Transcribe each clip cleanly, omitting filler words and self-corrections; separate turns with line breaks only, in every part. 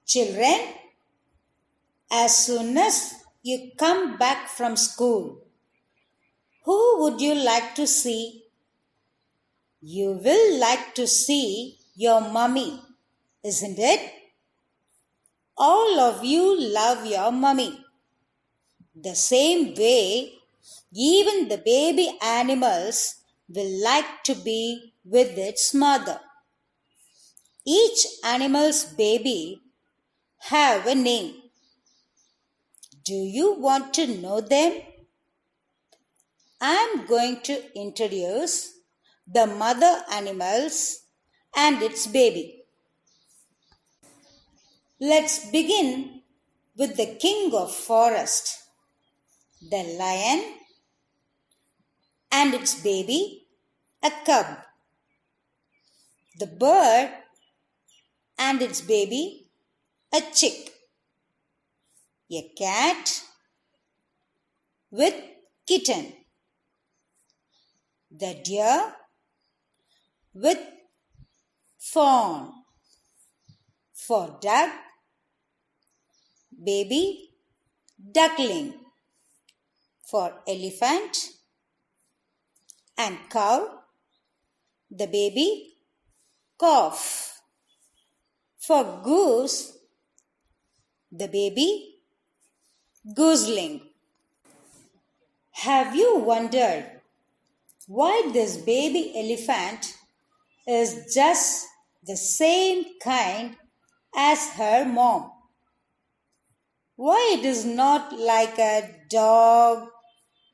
Children, as soon as you come back from school, who would you like to see? You will like to see your mummy, isn't it? All of you love your mummy. The same way, even the baby animals will like to be with its mother. Each animal's baby have a name. Do you want to know them? I am going to introduce the mother animals and its baby. Let's begin with the king of forest, the lion, and its baby, a cub. The bird and its baby, a chick. A cat with kitten. The deer with fawn. For duck, baby duckling. For elephant and cow, the baby calf. For goose, the baby gosling. Have you wondered why this baby elephant is just the same kind as her mom? Why it is not like a dog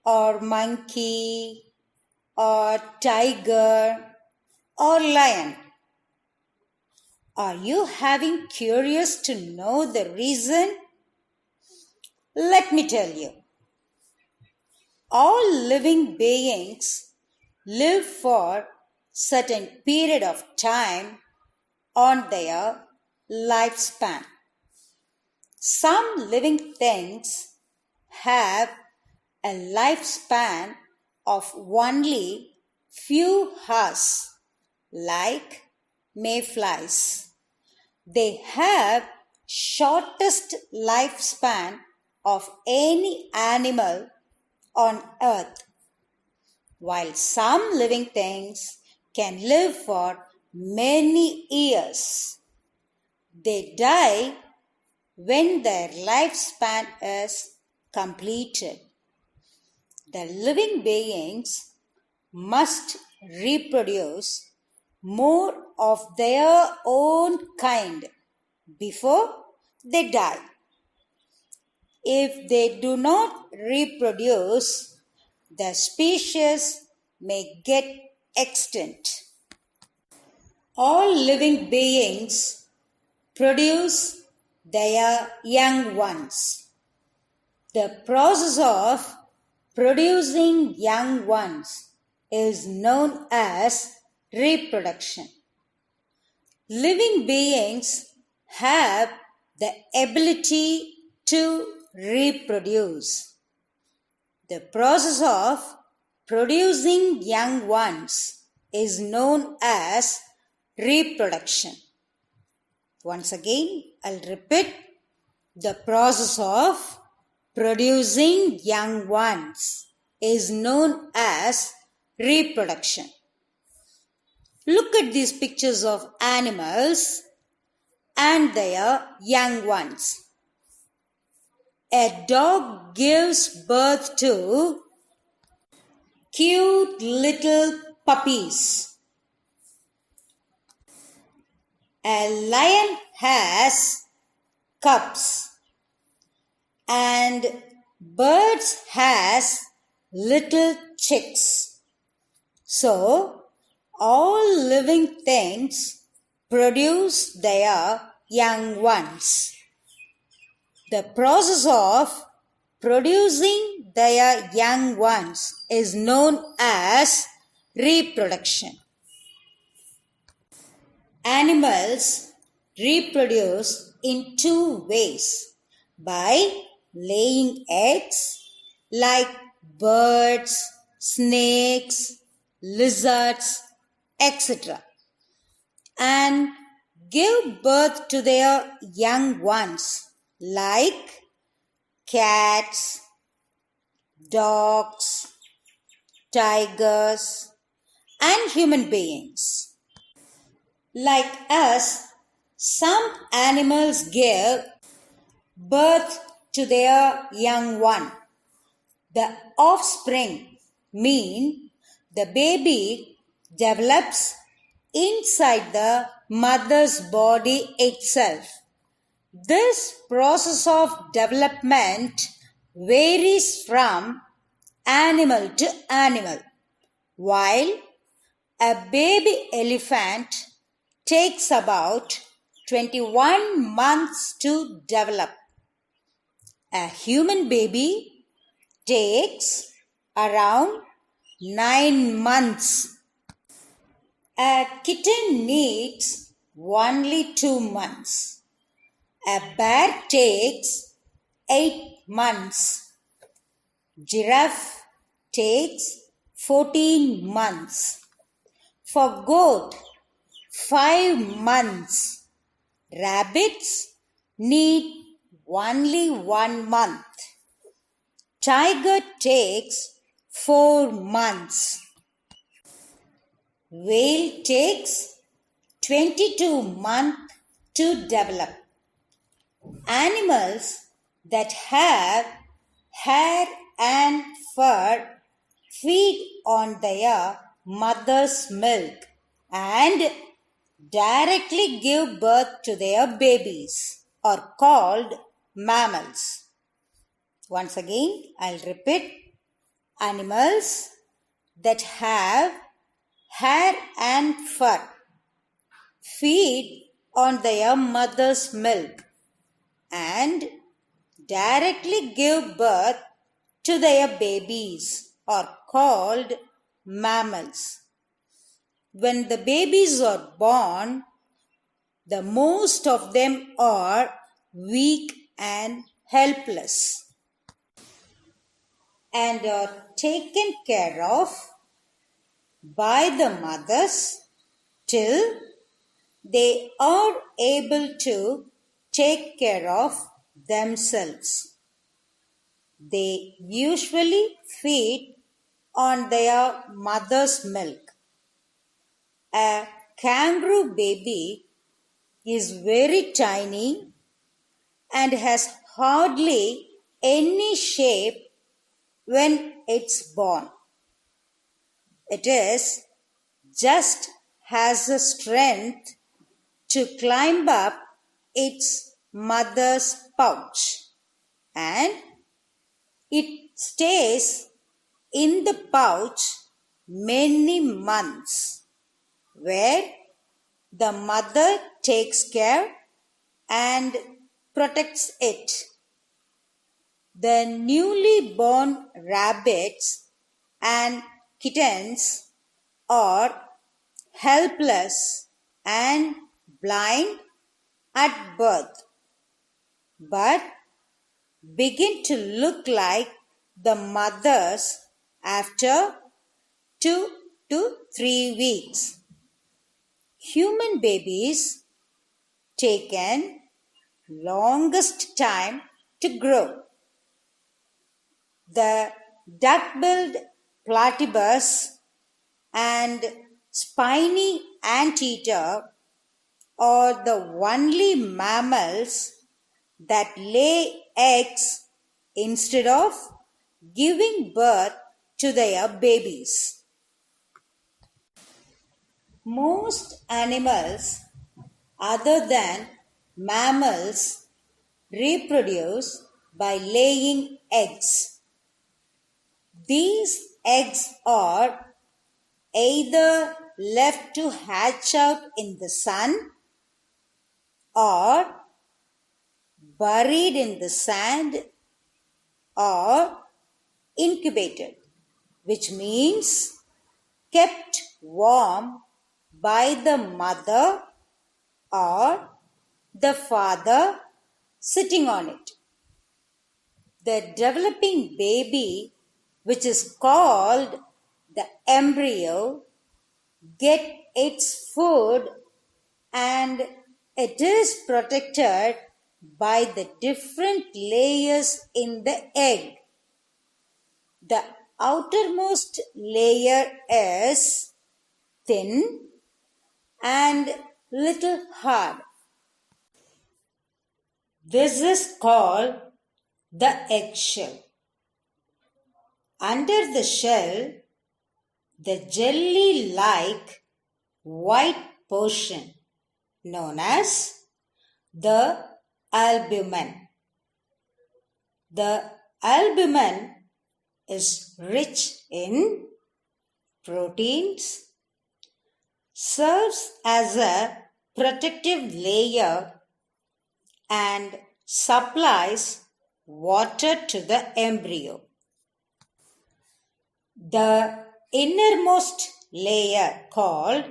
or monkey or tiger or lion? Are you having curious to know the reason? Let me tell you. All living beings live for certain period of time on their lifespan. Some living things have a lifespan of only few hours, like mayflies. They have shortest lifespan of any animal on earth, while some living things can live for many years. They die when their lifespan is completed. The living beings must reproduce more of their own kind before they die. If they do not reproduce, the species may get extinct. All living beings produce their young ones. The process of producing young ones is known as reproduction. Living beings have the ability to reproduce. The process of producing young ones is known as reproduction. Once again, I'll repeat. The process of producing young ones is known as reproduction. Look at these pictures of animals and their young ones. A dog gives birth to cute little puppies. A lion has cubs, and birds has little chicks. So, all living things produce their young ones. The process of producing their young ones is known as reproduction. Animals reproduce in two ways: by laying eggs, like birds, snakes, lizards, etc., and give birth to their young ones like cats, dogs, tigers, and human beings. Like us, some animals give birth to their young one. The offspring mean the baby develops inside the mother's body itself. This process of development varies from animal to animal. While a baby elephant takes about 21 months to develop, a human baby takes around 9 months. A kitten needs only 2 months. A bear takes 8 months. Giraffe takes 14 months. For goat, 5 months. Rabbits need only 1 month. Tiger takes 4 months. Whale takes 22 months to develop. Animals that have hair and fur feed on their mother's milk and directly give birth to their babies are called mammals. Once again, I'll repeat. Animals that have hair and fur feed on their mother's milk and directly give birth to their babies are called mammals. When the babies are born, the most of them are weak and helpless and are taken care of by the mothers till they are able to take care of themselves. They usually feed on their mother's milk. A kangaroo baby is very tiny and has hardly any shape when it's born. It is just has the strength to climb up its mother's pouch and it stays in the pouch many months where the mother takes care and protects it. The newly born rabbits and kittens are helpless and blind at birth, but begin to look like the mothers after 2 to 3 weeks. Human babies take an longest time to grow. The duck-billed platypus and spiny anteater are the only mammals that lay eggs instead of giving birth to their babies. Most animals other than mammals reproduce by laying eggs. These eggs are either left to hatch out in the sun or buried in the sand or incubated, which means kept warm by the mother or the father sitting on it. The developing baby, which is called the embryo, get its food and It is protected by the different layers in the egg. The outermost layer is thin and little hard. This is called the eggshell. Under the shell, the jelly-like white portion known as the albumen. The albumen is rich in proteins, serves as a protective layer, and supplies water to the embryo. The innermost layer, called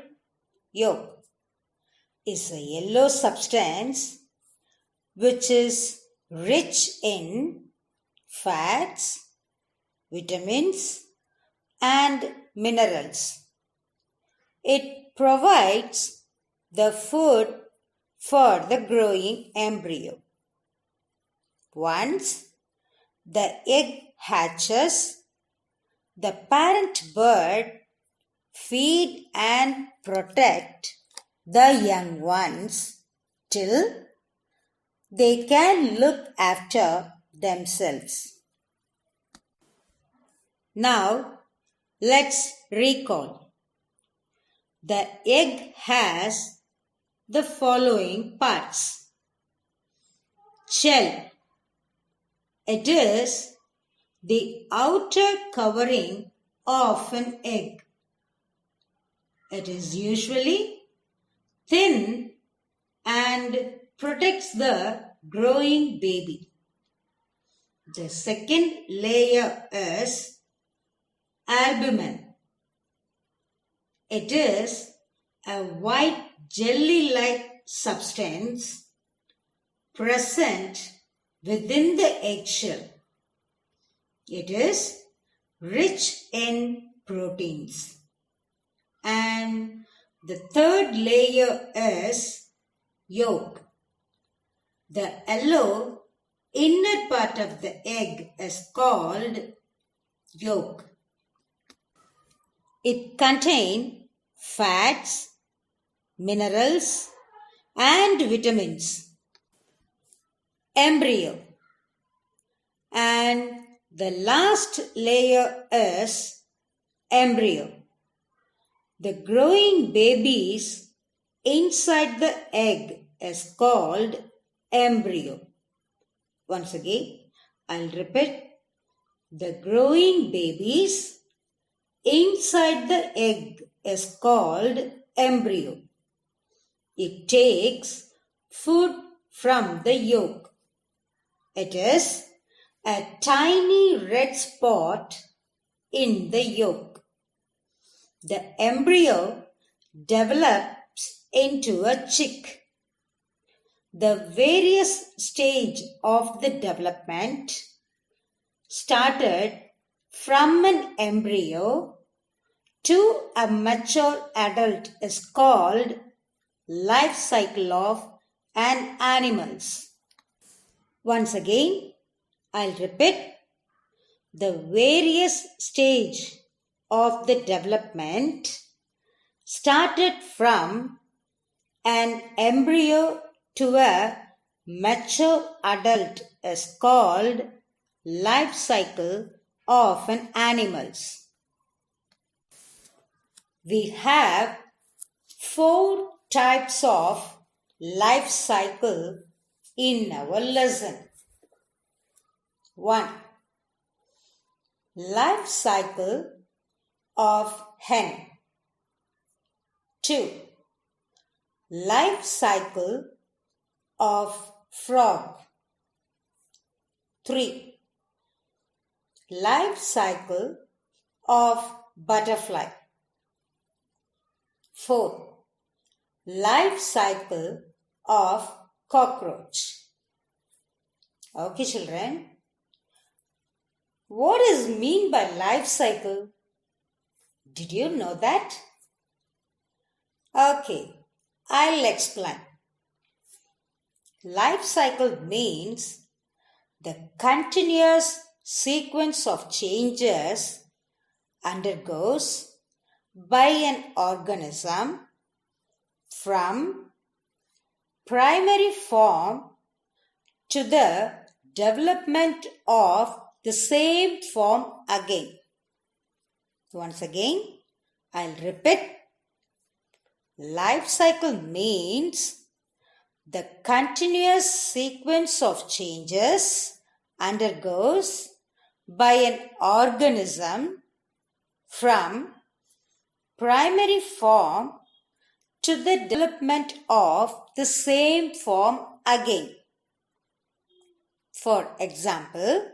yolk, is a yellow substance which is rich in fats, vitamins, and minerals. It provides the food for the growing embryo. Once the egg hatches, the parent bird feed and protect the young ones till they can look after themselves. Now, let's recall. The egg has the following parts. Shell. It is the outer covering of an egg. It is usually thin and protects the growing baby. The second layer is albumen. It is a white jelly-like substance present within the eggshell. It is rich in proteins. And the third layer is yolk. The yellow inner part of the egg is called yolk. It contains fats, minerals, and vitamins. Embryo. And the last layer is embryo. The growing babies inside the egg is called embryo. Once again, I'll repeat. The growing babies inside the egg is called embryo. It takes food from the yolk. It is a tiny red spot in the yolk. The embryo develops into a chick. The various stages of the development started from an embryo to a mature adult is called life cycle of an animals. Once again, I'll repeat. The various stage of the development started from an embryo to a mature adult is called life cycle of an animals. We have 4 types of life cycle in our lesson. 1. Life cycle of hen. 2. Life cycle of frog. 3. Life cycle of butterfly. 4. Life cycle of cockroach. Okay, children. What is mean by life cycle? Did you know that? Okay, I'll explain. Life cycle means the continuous sequence of changes undergoes by an organism from primary form to the development of the same form again. Once again, I'll repeat. Life cycle means the continuous sequence of changes undergoes by an organism from primary form to the development of the same form again. For example,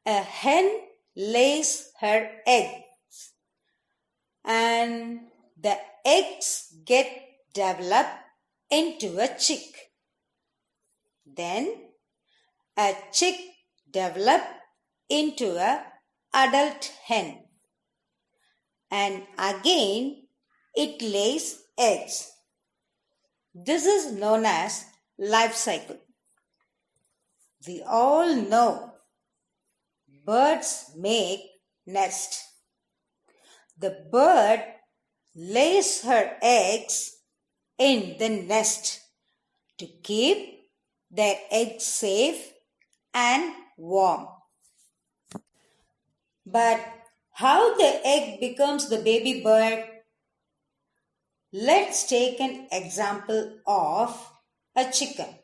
a hen lays her eggs and the eggs get developed into a chick. Then a chick develops into an adult hen and again it lays eggs. This is known as life cycle. We all know birds make nest. The bird lays her eggs in the nest to keep their eggs safe and warm. But how the egg becomes the baby bird? Let's take an example of a chicken.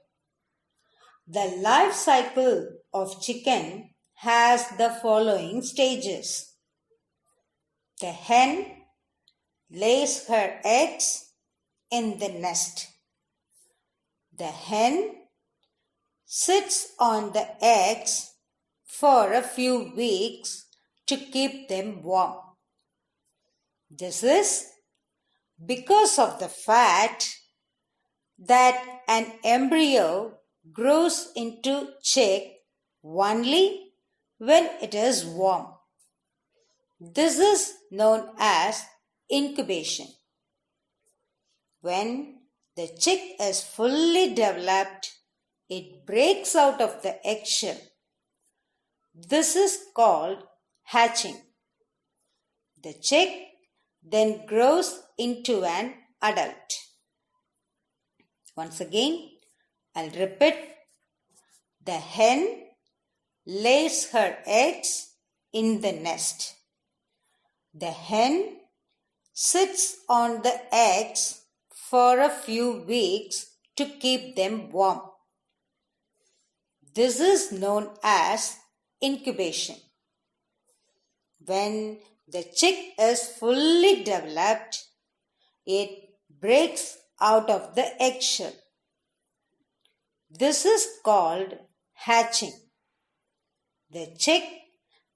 The life cycle of chicken has the following stages. The hen lays her eggs in the nest. The hen sits on the eggs for a few weeks to keep them warm. This is because of the fact that an embryo grows into chick only when it is warm. This is known as incubation. When the chick is fully developed, it breaks out of the eggshell. This is called hatching. The chick then grows into an adult. Once again, I'll repeat. The hen lays her eggs in the nest. The hen sits on the eggs for a few weeks to keep them warm. This is known as incubation. When the chick is fully developed, it breaks out of the eggshell. This is called hatching. The chick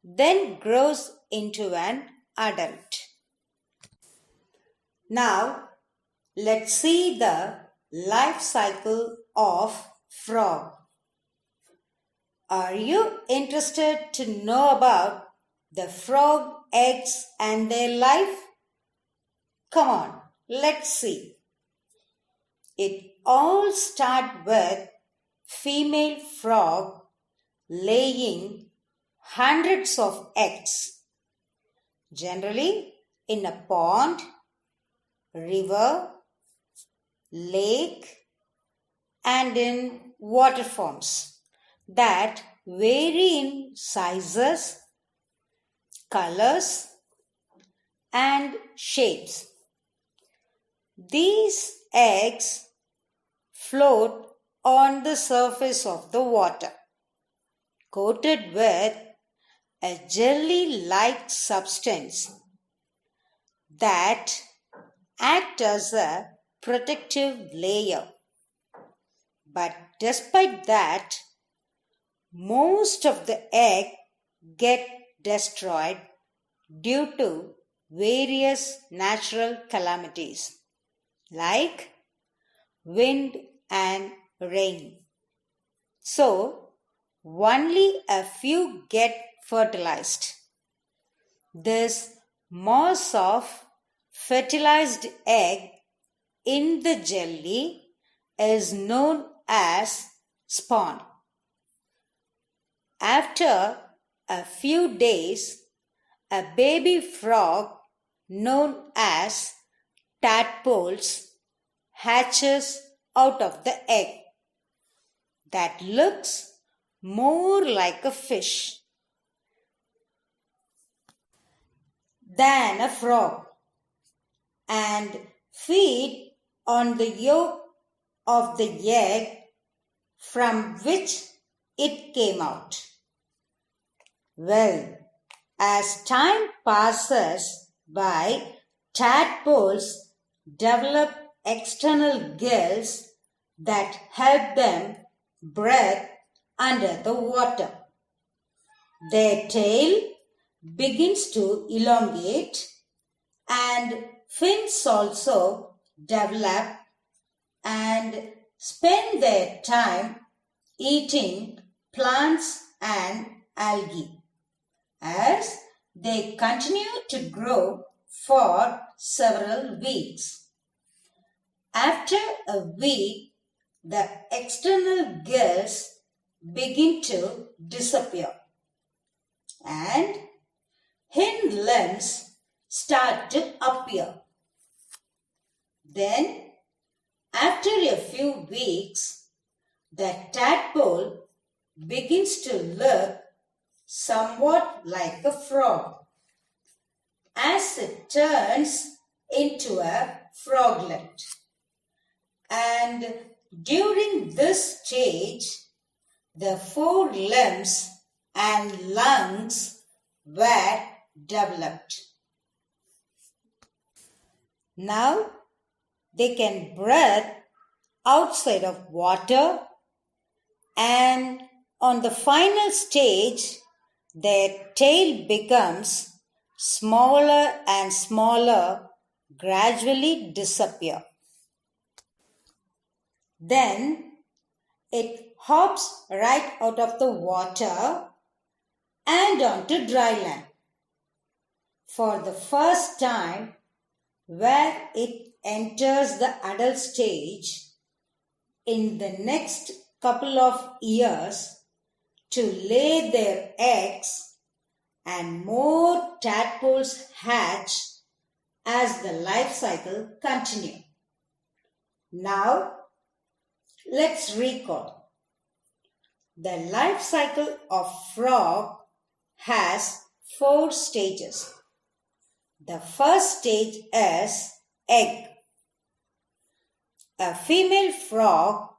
then grows into an adult. Now, let's see the life cycle of frog. Are you interested to know about the frog eggs and their life? Come on, let's see. It all starts with female frog laying hundreds of eggs, generally in a pond, river, lake, and in water forms that vary in sizes, colors, and shapes. These eggs float on the surface of the water, coated with a jelly-like substance that acts as a protective layer. But despite that, most of the egg get destroyed due to various natural calamities like wind and rain. So, only a few get fertilized. This mass of fertilized egg in the jelly is known as spawn. After a few days, a baby frog known as tadpoles hatches out of the egg that looks more like a fish than a frog and feed on the yolk of the egg from which it came out. Well, as time passes by, tadpoles develop external gills that help them breathe under the water. Their tail begins to elongate and fins also develop and spend their time eating plants and algae as they continue to grow for several weeks. After a week, the external gills begin to disappear and hind limbs start to appear. Then, after a few weeks, the tadpole begins to look somewhat like a frog as it turns into a froglet. And during this stage, the four limbs and lungs were developed. Now they can breathe outside of water, and on the final stage, their tail becomes smaller and smaller, gradually disappear. Then it hops right out of the water and onto dry land. For the first time, where it enters the adult stage in the next couple of years to lay their eggs, and more tadpoles hatch as the life cycle continues. Now, let's recall. The life cycle of frog has 4 stages. The first stage is egg. A female frog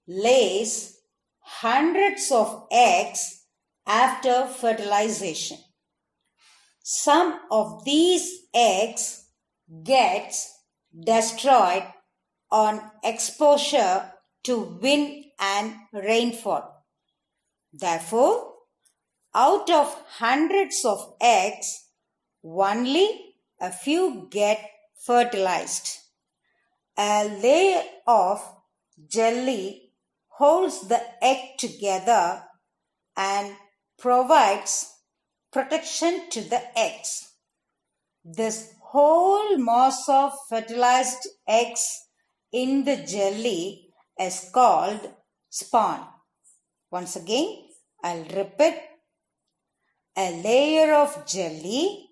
lays hundreds of eggs after fertilization. Some of these eggs get destroyed on exposure to wind and rainfall. Therefore, out of hundreds of eggs, only a few get fertilized. A layer of jelly holds the egg together and provides protection to the eggs. This whole mass of fertilized eggs in the jelly is called spawn. Once again, I'll repeat. A layer of jelly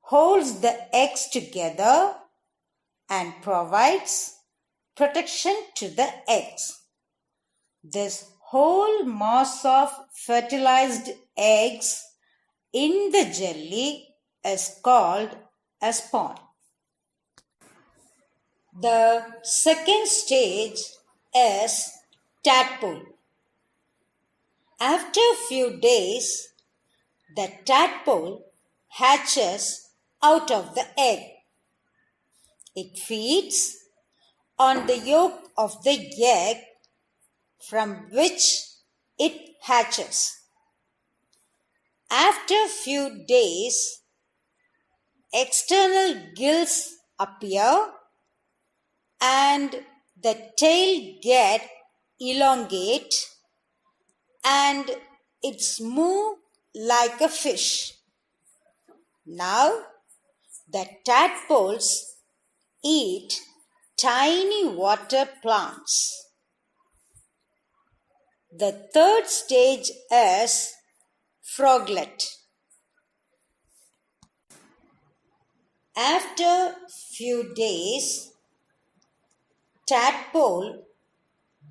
holds the eggs together and provides protection to the eggs. This whole mass of fertilized eggs in the jelly is called a spawn. The second stage is tadpole. After a few days, the tadpole hatches out of the egg. It feeds on the yolk of the egg from which it hatches. After a few days, external gills appear and the tail get elongate and it's move like a fish. Now the tadpoles eat tiny water plants The third stage is froglet. After few days, tadpole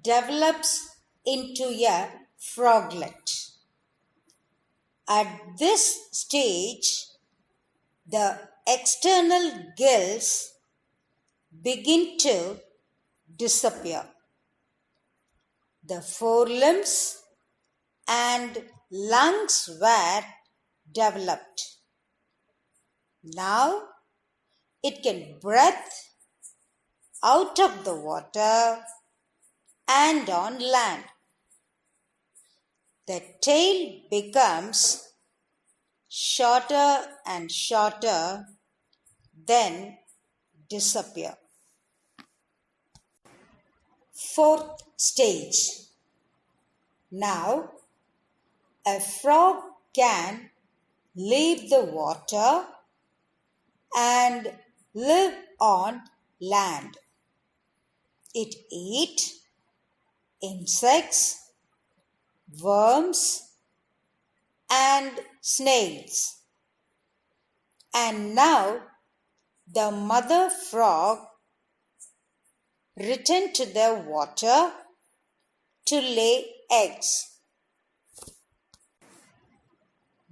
develops into a froglet. At this stage, the external gills begin to disappear. The forelimbs and lungs were developed. Now it can breathe out of the water and on land. The tail becomes shorter and shorter, then disappear. Fourth stage. Now, a frog can leave the water and live on land. It eats insects, worms, and snails. And now the mother frog returned to the water to lay eggs.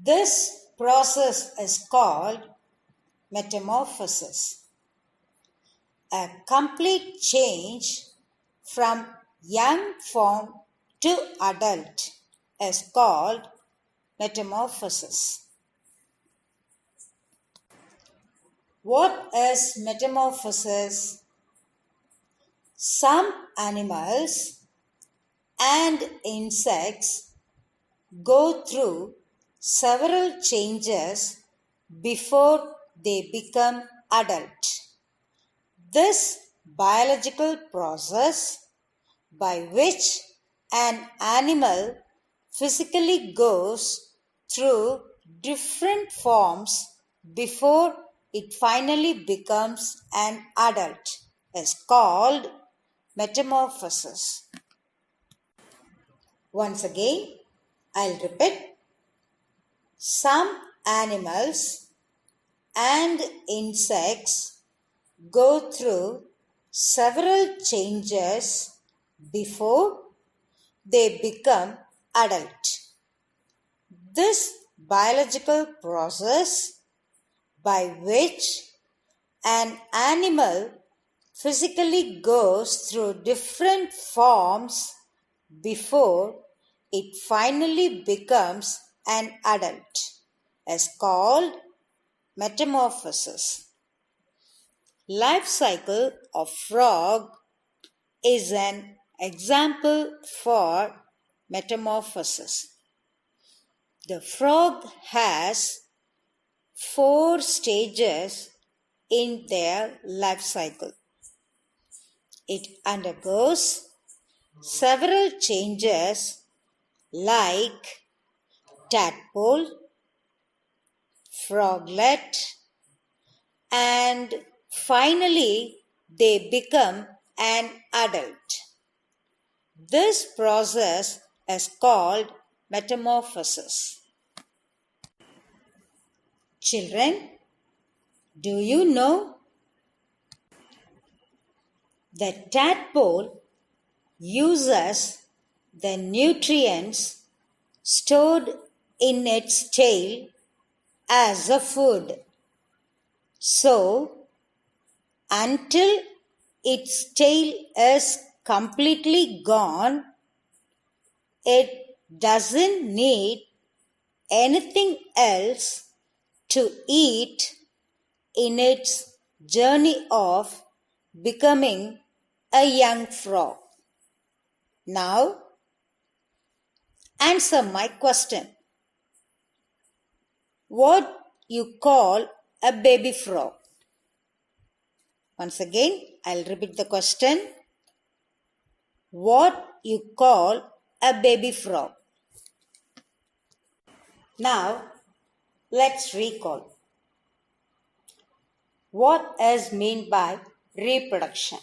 This process is called metamorphosis. A complete change from young form to adult is called metamorphosis. What is metamorphosis? Some animals and insects go through several changes before they become adult. This biological process by which an animal physically goes through different forms before it finally becomes an adult is called metamorphosis. Once again, I'll repeat. Some animals and insects go through several changes before they become adult. This biological process by which an animal physically goes through different forms before it finally becomes an adult is called metamorphosis. Life cycle of frog is an example for metamorphosis. The frog has 4 stages in their life cycle. It undergoes several changes like tadpole, froglet, and finally they become an adult. This process is called metamorphosis. Children, do you know the tadpole uses the nutrients stored in its tail as a food? So, until its tail is completely gone, it doesn't need anything else to eat in its journey of becoming a young frog. Now, answer my question. What you call a baby frog? Once again, I'll repeat the question. What you call a baby frog? Now, let's recall. What is meant by reproduction?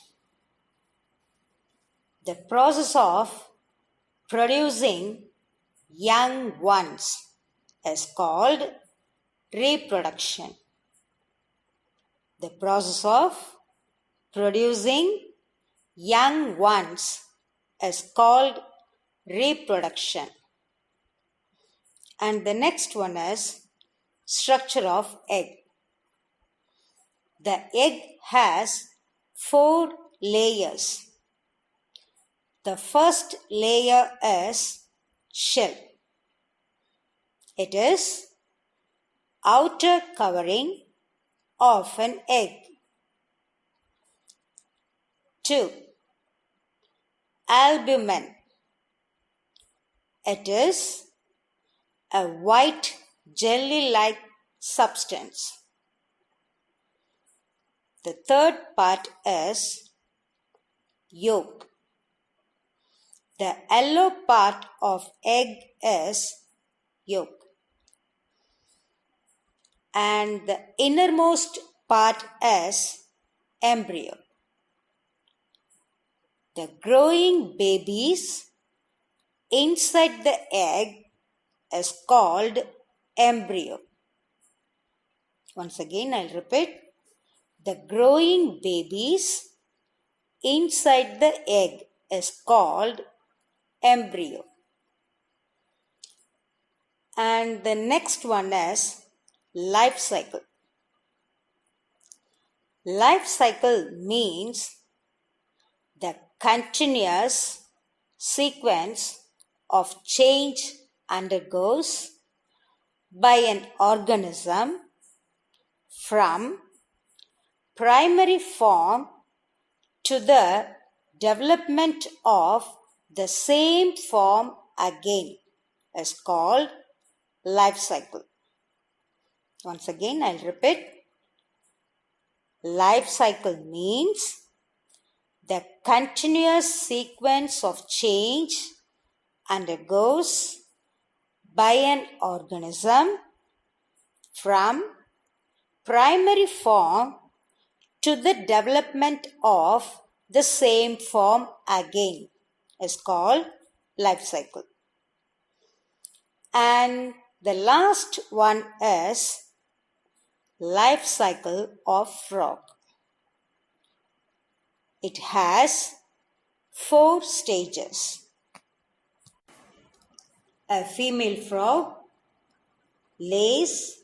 The process of producing young ones is called reproduction. The process of producing young ones is called reproduction. And the next one is structure of egg. The egg has 4 layers. The first layer is shell. It is outer covering of an egg. 2. Albumen. It is a white jelly-like substance. The third part is yolk. The yellow part of egg is yolk. And the innermost part is embryo. The growing babies inside the egg is called embryo. Once again, I'll repeat. The growing babies inside the egg is called embryo. And the next one is life cycle. Life cycle means the continuous sequence of change undergoes by an organism from primary form to the development of the same form again is called life cycle. Once again, I'll repeat. Life cycle means the continuous sequence of change undergoes by an organism from primary form to the development of the same form again is called life cycle. And the last one is life cycle of frog. It has 4 stages. A female frog lays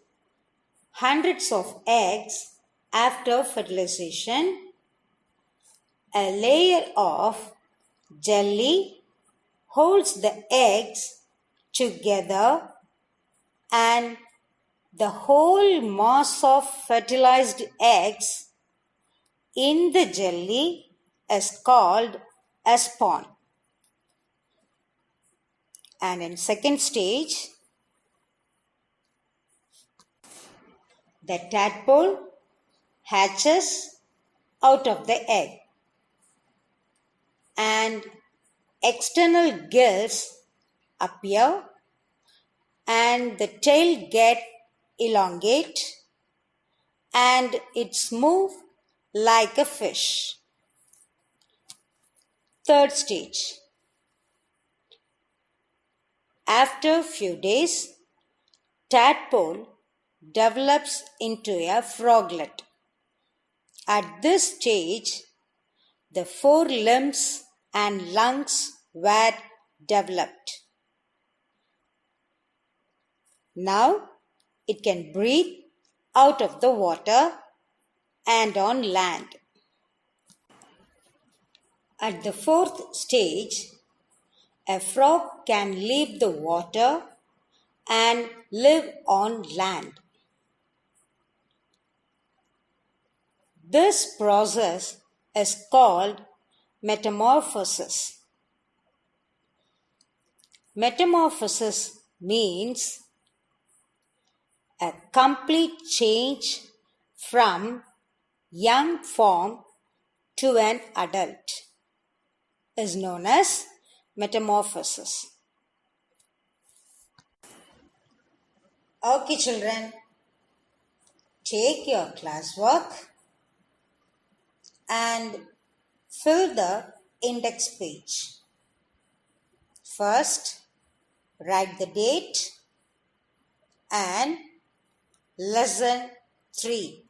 hundreds of eggs after fertilization. A layer of jelly holds the eggs together and the whole mass of fertilized eggs in the jelly is called a spawn. And in second stage, the tadpole hatches out of the egg and external gills appear and the tail get elongate and it's move like a fish. Third stage. After a few days, tadpole develops into a froglet. At this stage, the 4 limbs and lungs were developed. Now, it can breathe out of the water and on land. At the 4th stage, a frog can leave the water and live on land. This process is called metamorphosis. Metamorphosis means a complete change from young form to an adult is known as metamorphosis. Okay, children, take your classwork and fill the index page. First, write the date and lesson 3.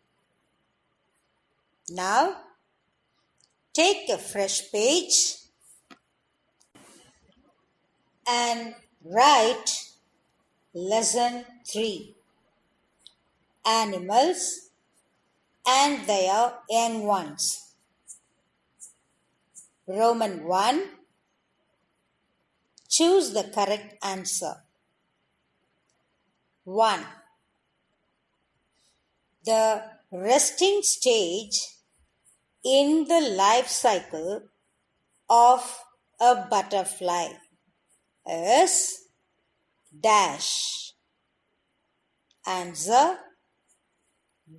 Now, take a fresh page and write lesson 3. Animals and their young ones. Roman 1. Choose the correct answer. 1. The resting stage in the life cycle of a butterfly is dash. Answer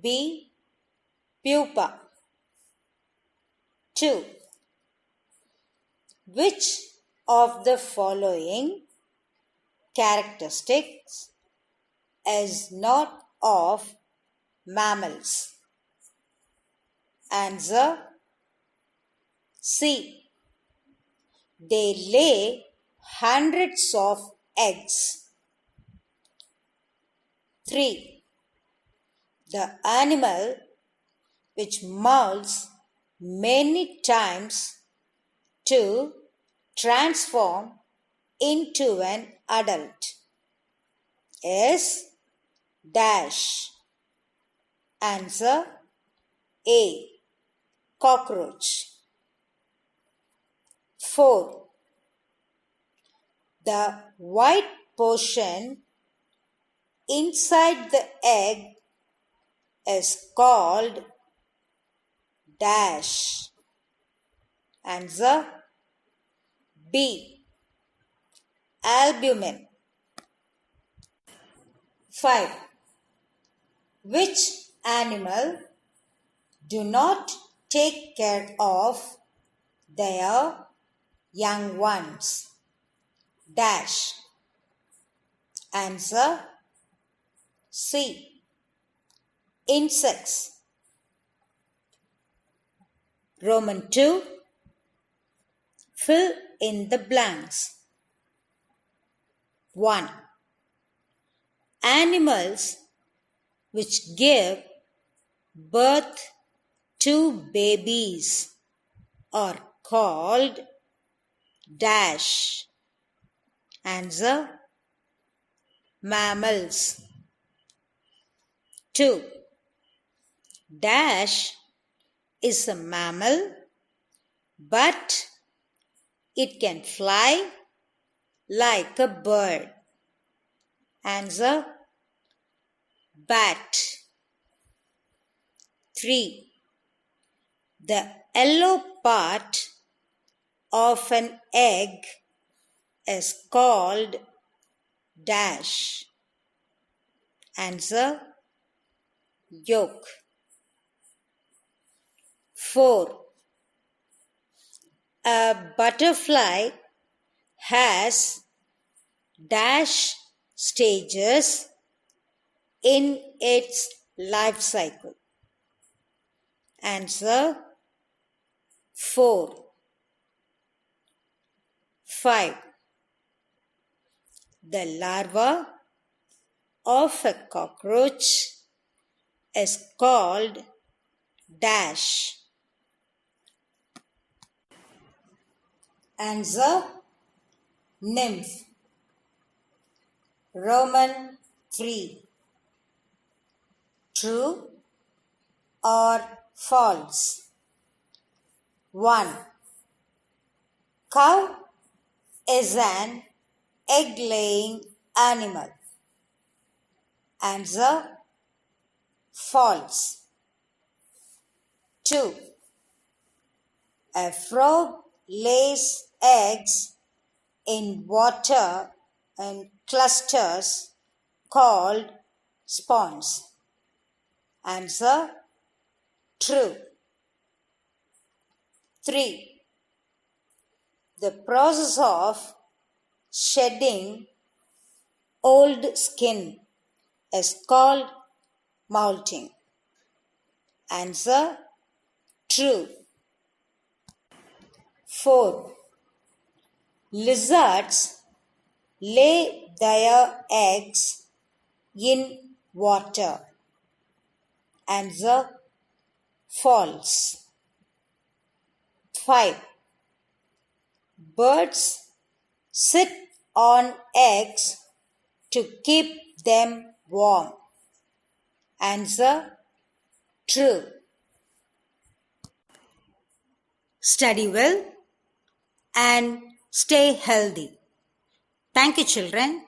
B. Pupa. 2. Which of the following characteristics is not of mammals? Answer C. They lay hundreds of eggs. 3. The animal which molts many times to transform into an adult is dash. Answer A. Cockroach. 4. The white portion inside the egg is called dash. Answer B. Albumin. 5. Which animal do not take care of their young ones? Dash. Answer C. Insects. Roman 2. Fill in the blanks. 1. Animals which give birth to babies are called dash. Answer mammals. 2. Dash is a mammal, but it can fly like a bird. Answer bat. 3. The yellow part of an egg is called dash. Answer yolk. 4. A butterfly has dash stages in its life cycle. Answer 4. 5. The larva of a cockroach is called dash. Answer nymph. Roman 3. True or false? 1. Cow is an egg-laying animal. Answer false. 2. A frog lays eggs in water in clusters called spawns. Answer true. 3. The process of shedding old skin is called molting. Answer true. 4. Lizards lay their eggs in water. Answer false. 5. Birds sit on eggs to keep them warm. Answer true. Study well and stay healthy. Thank you, children.